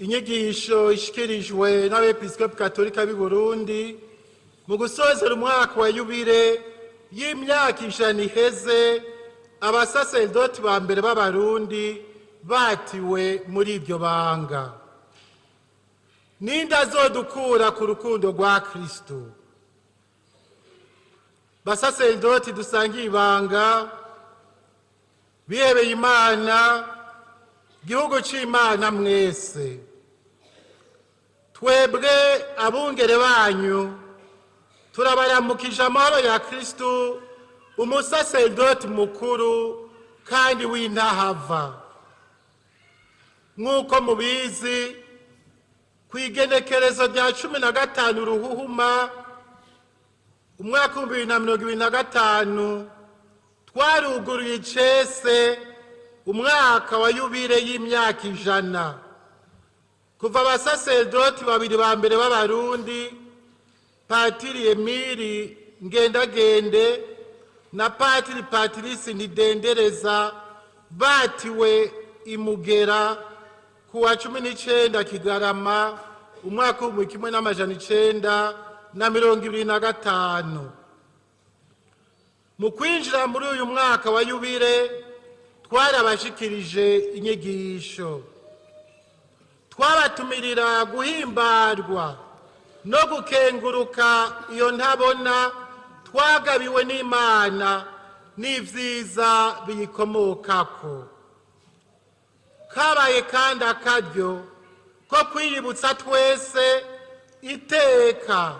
Inyigisho ishikirijwe n'abepiskopi katolika b'i Burundi mu gusozera umwaka wa yubire y'imyaka ijana iheze abasaserdoti ba mbere b'abarundi batiwe muri iryo banga. Ninde azodukura ku rukundo rwa Kristo? Basaserdoti dusangiye ibanga, bihebeye Imana, gihugu c'Imana mwese. Twebwe abungere banyu turabaramukije amahoro ya Kristo, umusaserdoti mukuru kandi w'intahava. Nk'uko mubizi, kw'igenekerezo rya 15 ruhuhuma umwaka wa 2025 twaruguruye icese umwaka wa yubire y'imyaka ijana. Kuva abasaserdoti babiri ba mbere b'abarundi, Patiri Emile NGENDAGENDE na patiri Patrice NTIDENDEREZA batiwe i Mugera ku wa 19 Kigarama umwaka wa 1925. Mu kwinjira muri uyu mwaka wa yubire twarabashikirije inyigisho, twabatumirira guhimbarwa no gukenguruka iyo ntabona twagabiwe n'Imana n'ivyiza biyikomokako. Kabaye kandi akaryo ko kwiyibutsa twese iteka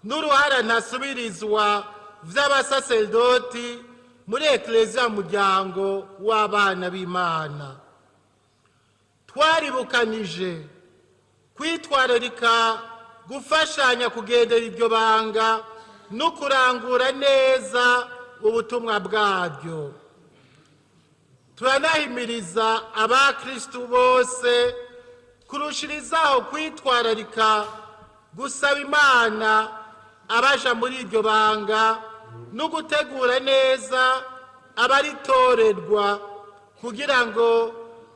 n'uruhara ntasubirizwa vy'abasaserdoti muri ekleziya muryango w'abana b'Imana. Twaribukanije kwitwararika gufashanya kugendera iryo banga no kurangura neza ubutumwa bwaryo. Turanahimiriza abakristu bose kurushirizaho kwitwararika gusaba Imana abaja muri iryo banga no gutegura neza abaritorerwa kugira ngo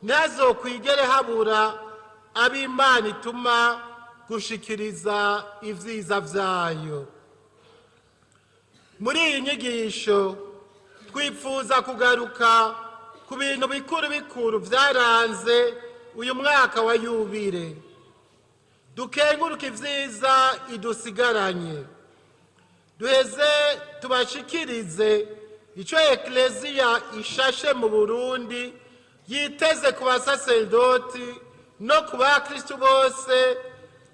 ntazokwigere habura ab'Imana ituma gushikiriza ivyiza vyayo. Muri iyi nyigisho twipfuza kugaruka ku bintu bikuru bikuru vyaranze uyu mwaka wa yubire. Dukenguruka ivyiza idusigaranye, duheze tubashikirize ico ekleziya ishashe mu Burundi yiteze ku basaserdoti no ku bakristu bose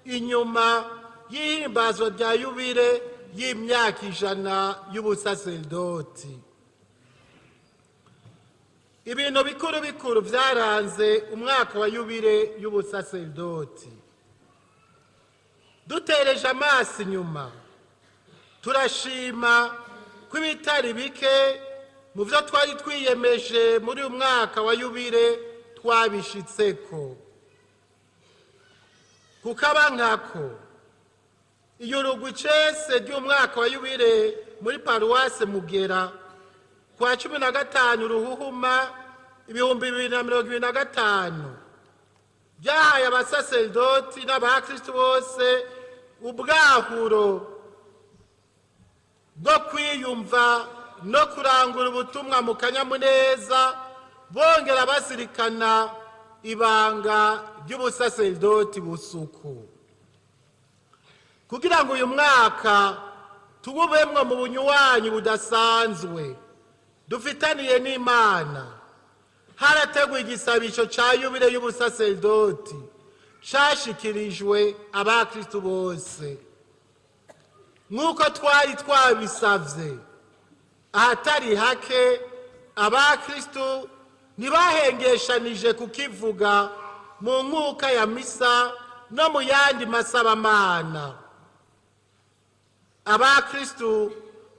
inyuma y'ihimbazwa rya yubire y'imyaka ijana y'ubusaserdoti. Ibintu bikuru bikuru vyaranze umwaka wa yubire y'ubusaserdoti. Dutereje amaso inyuma, turashima ko ibitari bike mu vyo twari twiyemeje muri uyu mwaka wa yubire twabishitseko. Kukaba nkako iyurugwa icese ry'umwaka wa yubire muri paruwase Mugera kwa 15 ruhuhuma 2025 byahaye abasaserdoti n'abakristu bose ubwahuro bwo kwiyumva no kurangura ubutumwa mu kanyamuneza, bongera basirikana ibanga ry'ubusaserdoti busuku. Kugira ngo uyu mwaka tububemwe mu bunywanyi budasanzwe dufitaniye n'Imana, harateguwe igisabisho ca yubire y'ubusaserdoti cashikirijwe abakristu bose. Nk'uko twari twabisavye, ahatari hake abakristu ntibahengeshanije kukivuga mu mwuka ya misa no mu yandi masabamana. Abakristu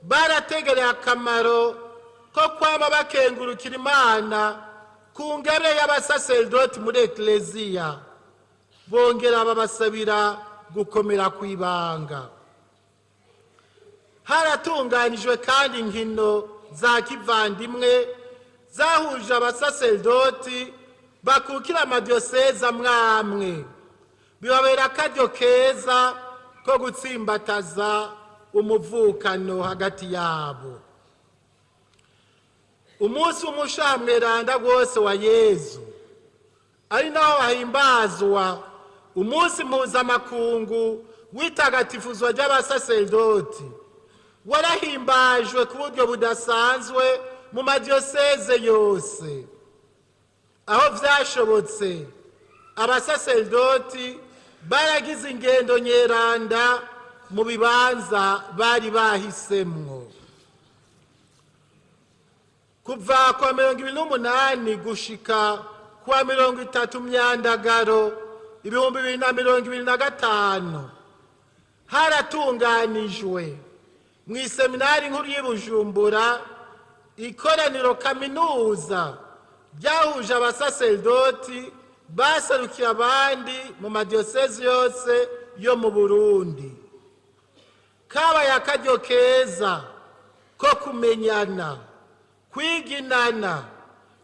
barategereye akamaro ko kwama bakengurukira Imana ku ngabire y'abasaserdoti muri ekleziya, bongera babasabira gukomera kw'ibanga. Haratunganijwe kandi inkino za kivandimwe zahuje abasaserdoti bakukira Amadiyoseze amwamwe bibabera akaryo keza ko gutsimbataza umuvukano hagati yabo. Umunsi w'umushamweranda wose wa Yezu ari naho hahimbazwa umunsi mpuzamakungu w'itagatifuzwa ry'abasaserdoti, warahimbajwe ku buryo budasanzwe mu madiyoseze yose. Aho vyashobotse, abasaserdoti baragize ingendo nyeranda mu bibanza bari bahisemwo. Kuva kwa 28 gushika kwa 30 Myandagaro 2025 haratunganijwe mw'iseminari nkuru y'i Bujumbura ikoraniro kaminuza ryahuje abasaserdoti baserukiye abandi mu madiyoseze yose yo mu Burundi. Kabaye akaryo keza ko kumenyana, kwiginana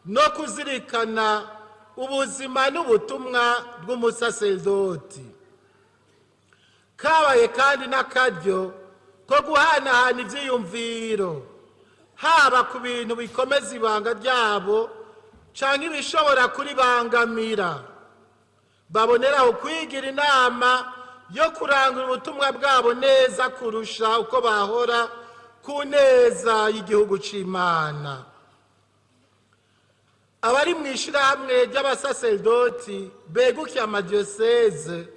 no kuzirikana ubuzima n'ubutumwa bw'umusaserdoti. Kabaye kandi n'akaryo ko guhanahana ivyiyumviro, haba ku bintu bikomeza ibanga ryabo canke ibishobora kuribangamira. Baboneraho kwigira inama yo kurangura ubutumwa bwabo neza kurusha uko bahora ku neza y'igihugu c'Imana. Abari mw'ishirahamwe ry'abasaserdoti begukiye Amadiyoseze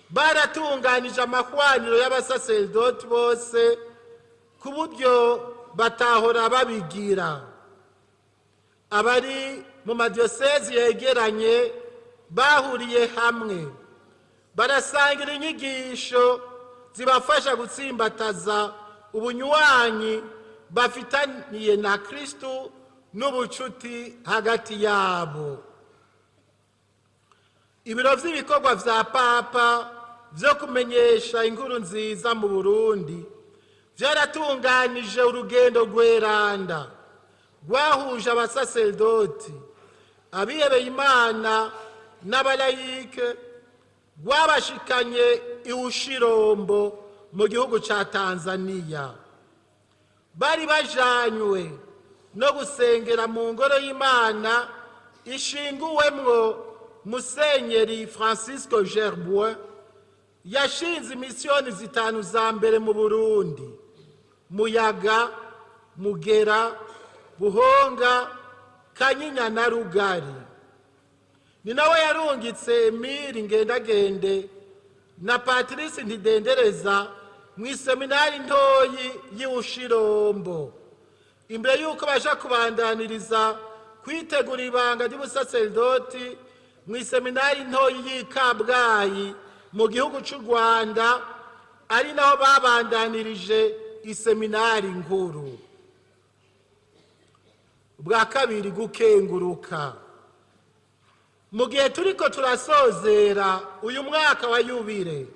baratunganije amahwaniro y'abasaserdoti bose ku buryo batahora babigira. Abari mu madiyoseze yegeranye bahuriye hamwe barasangira inyigisho zibafasha gutsimbataza ubunywanyi bafitaniye na Kristo n'ubucuti hagati yabo. Ibiro vy'ibikorwa vya Papa vyo kumenyesha inkuru nziza mu Burundi vyaratunganije urugendo rweranda rwahuje abasaserdoti, abihebeye Imana n'abalayike, rwabashikanye iwushirombo mu gihugu ca Tanzania. Bari bajanywe no gusengera mu ngoro y'Imana ishinguwemwo Musenyeri Francisco Gerbois yashinze imisiyoni 5 za mbere mu Burundi: Muyaga, Mugera, Buhonga, Kanyinya na Rugari. Ni nawe yarungitse Emile NGENDAGENDE na Patrice NTIDENDEREZA mw'iseminari ntoyi y'Ushirombo, imbere yuko baja kubandaniriza kwitegura ibanga ry'ubusaserdoti mw'iseminari ntoyi y'i Kabgayi mu gihugu c'u Rwanda, ari naho babandanirije iseminari nkuru. Bwa kabiri, gukenguruka. Mu gihe turiko turasozera uyu mwaka wa Yubile,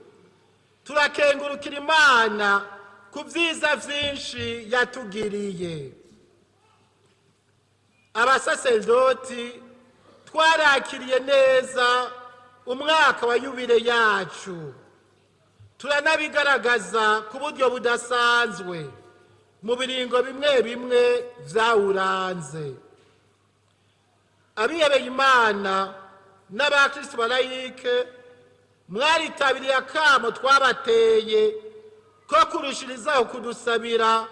turakengurukira Imana ku vyiza vyinshi yatugiriye. Abasaserdoti twarakiriye neza umwaka wa Yubile yacu, turanabigaragaza ku buryo budasanzwe mu biringo bimwe bimwe vyawuranze. Abihebeye Imana n'abakristo balayike mwaritabiriye akamo twabateye ko kurushirizaho kudusabira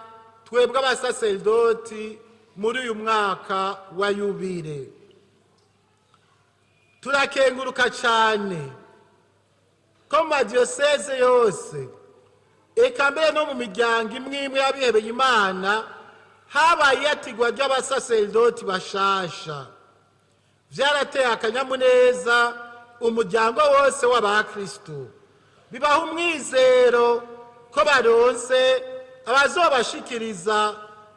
twebwe abasaserdoti muri uyu mwaka wa Yubile. Turakenguruka cyane ko mu madiyoseze yose, eka mbere no mu miryango imwe imwe y'abihebeye Imana, habaye iyatigwa ry'abasaserdoti bashasha. Vyarateye akanyamuneza umuryango wose w'abakristo, bibaha umwizero ko baronse abazobashikiriza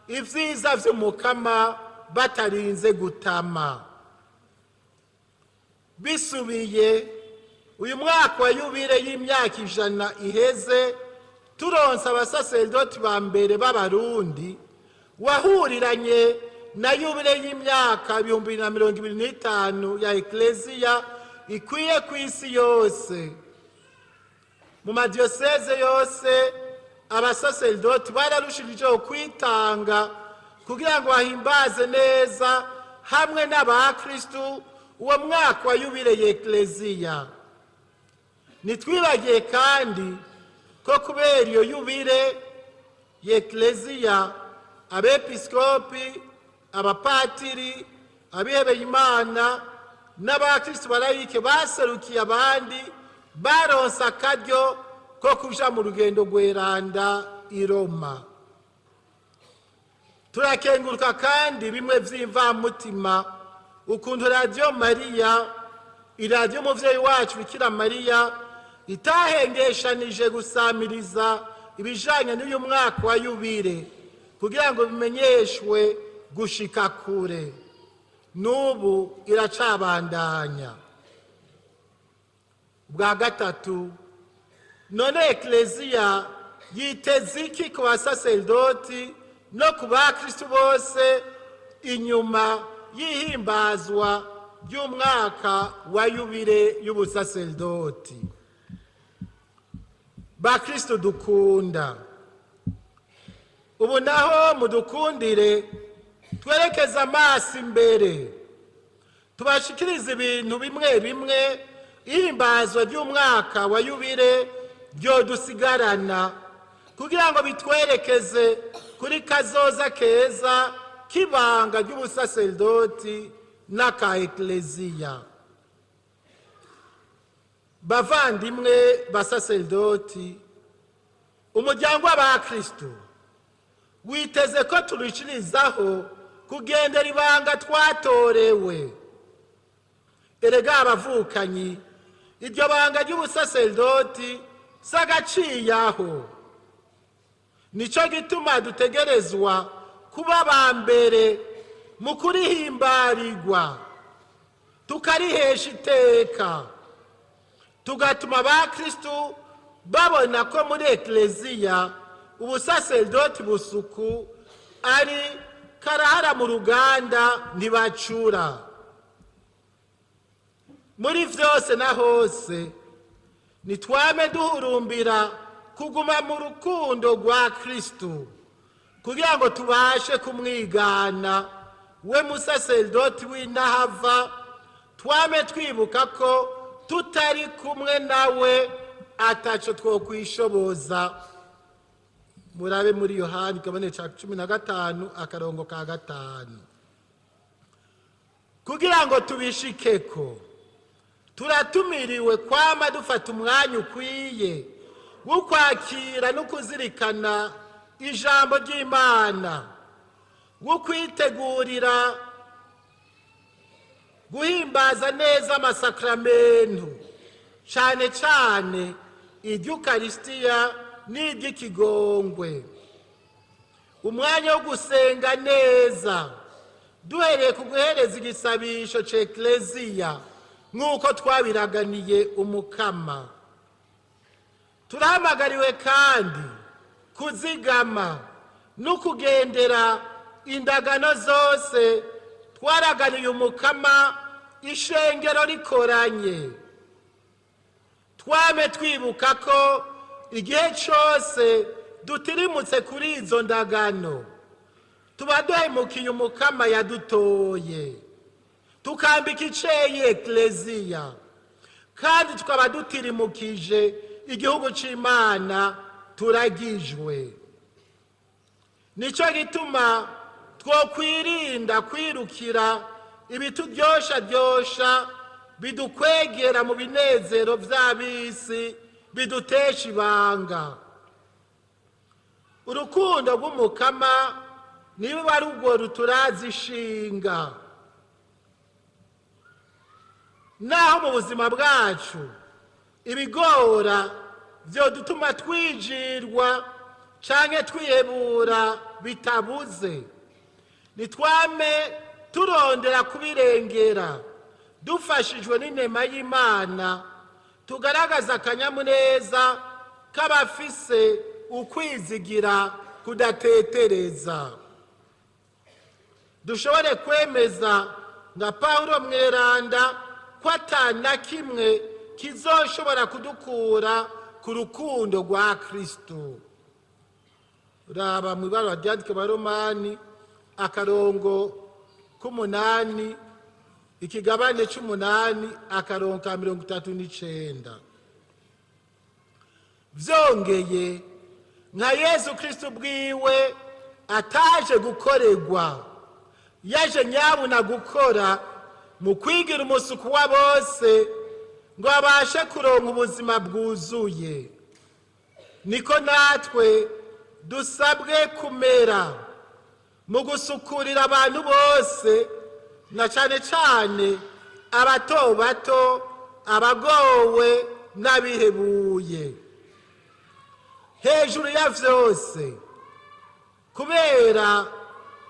ivyiza vy'umukama batarinze gutama. Bisubiye, uyu mwaka wa Yubile y'imyaka 100 iheze, turonse abasaserdoti ba mbere b'Abarundi wahuriranye na Yubile y'imyaka 2025 ya Ekleziya ikwiye ku isi yose. Mu madiyoseze yose abasaserdoti bararushirijeho kwitanga kugira ngo bahimbaze neza hamwe n'abakristu uwo mwaka wa yubile y'ekleziya. Nitwibagiye kandi ko kubera iyo yubile y'ekleziya abepiskopi, abapatiri, abihebeye Imana n'abakristu barayike baserukiye abandi baronse akaryo ko kuja mu rugendo rweranda i Roma. Turakenguruka kandi bimwe vy'imvamutima ukuntu Radio Mariya, iradiyo muvyeyi wacu Bikira Mariya, itahengeshanije gusamiriza ibijanye n'uyu mwaka wa yubile kugira ngo bimenyeshwe gushika kure. N'ubu iracabandanya. Bwa gatatu, none ekleziya yiteze iki ku basaserdoti no ku bakristu bose inyuma y'ihimbazwa ry'umwaka wa yubile y'ubusaserdoti? Bakristu dukunda, ubu naho mudukundire twerekeza amaso imbere, tubashikiriza ibintu bimwe bimwe ihimbazwa ry'umwaka wa yubile ryodusigarana kugira ngo bitwerekeze kuri kazoza keza k'ibanga ry'ubusaserdoti n'aka ekleziya. Bavandimwe basaserdoti, umuryango w'abakristu witeze ko turishirizaho kugendera ibanga twatorewe. Erega abavukanyi, iryo banga ry'ubusaserdoti sagaciyaho. Nico gituma dutegerezwa kuba ba mbere mu kurihimbarirwa, tukarihesha iteka, tugatuma abakristu babona ko muri ekleziya ubusaserdoti busuku ari karahara mu ruganda ntibacura. Muri vyose na hose nitwame duhurumbira kuguma mu rukundo rwa Kristu kugira ngo tubashe kumwigana we musaserdoti w'intahava. Twame twibuka ko tutari kumwe nawe ataco twokwishoboza. Murabe muri Yohani kabone ca 15:5. Kugira ngo tubishikeko turatumiriwe kwama dufata umwanya ukwiye wo kwakira no kuzirikana ijambo ry'Imana, wo kwitegurira guhimbaza neza amasakramento, cane cane iry'Ukaristiya n'iry'ikigongwe. Umwanya wo gusenga neza duhereye ku guhereza igisabisho c'ekleziya nk'uko twabiraganiye umukama. Turahamagariwe kandi kuzigama no kugendera indagano zose twaraganiye umukama ishengero rikoranye. Twame twibuka ko igihe cyose dutirimutse kuri izo ndagano tuba duhemukiye umukama yadutoye, tukambika iceye ekleziya, kandi tukaba dutirimukije igihugu c'Imana turagijwe. Nico gituma twokwirinda kwirukira ibituryosha bidukwegera mu binezero vy'abisi bidutesha ibanga. Urukundo rw'umukama niwe wari urwo ruturazi ishinga. Naho mu buzima bwacu ibigora vyodutuma twijirwa canke twihebura bitabuze, nitwame turondera kubirengera dufashijwe n'inema y'Imana, tugaragaza akanyamuneza k'abafise ukwizigira kudatetereza. Dushobore kwemeza nga Paulo mweranda ko atana kimwe kizoshobora kudukura ku rukundo rwa Kristo. Raba mu ibaruwa ryanditswe Abaromani akarongo k'umunani ikigabane c'umunani akarongo ka 39. Vyongeye nka Yesu Kristo bwiwe ataje gukorerwa, yaje nyabuna gukora mu kwigira umusuku wa bose ngo abashe kuronka ubuzima bwuzuye. Niko natwe dusabwe kumera mu gusukurira abantu bose, na cane cane abato bato, abagowe n'abihebuye. Hejuru ya vyose, kubera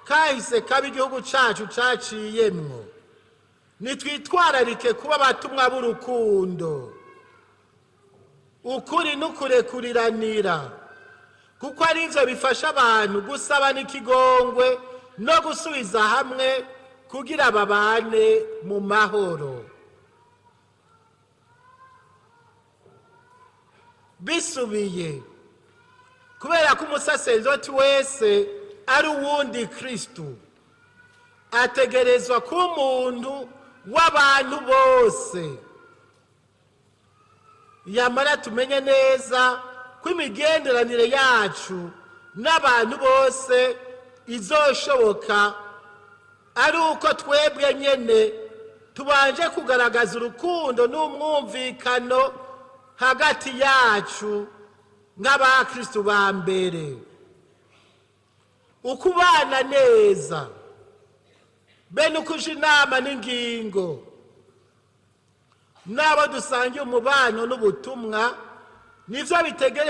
kahise kabi igihugu cacu caciyemwo, nitwitwararike kuba abatumwa b'urukundo, ukuri n'ukurekuriranira, kuko ari ivyo bifasha abantu gusabana ikigongwe no gusubiza hamwe kugira babane mu mahoro. Bisubiye, kubera ko umusaserdoti wese ari uwundi Kristo, ategerezwa kuba umuntu w'abantu bose. Yamara tumenye neza ko imigenderanire yacu n'abantu bose izoshoboka ari uko twebwe nyene tubanje kugaragaza urukundo n'umwumvikano hagati yacu nk'abakristo ba mbere, ukubana neza, bene ukuja inama n'ingingo n'abo dusangiye umubano n'ubutumwa, nivyo bitegerezwa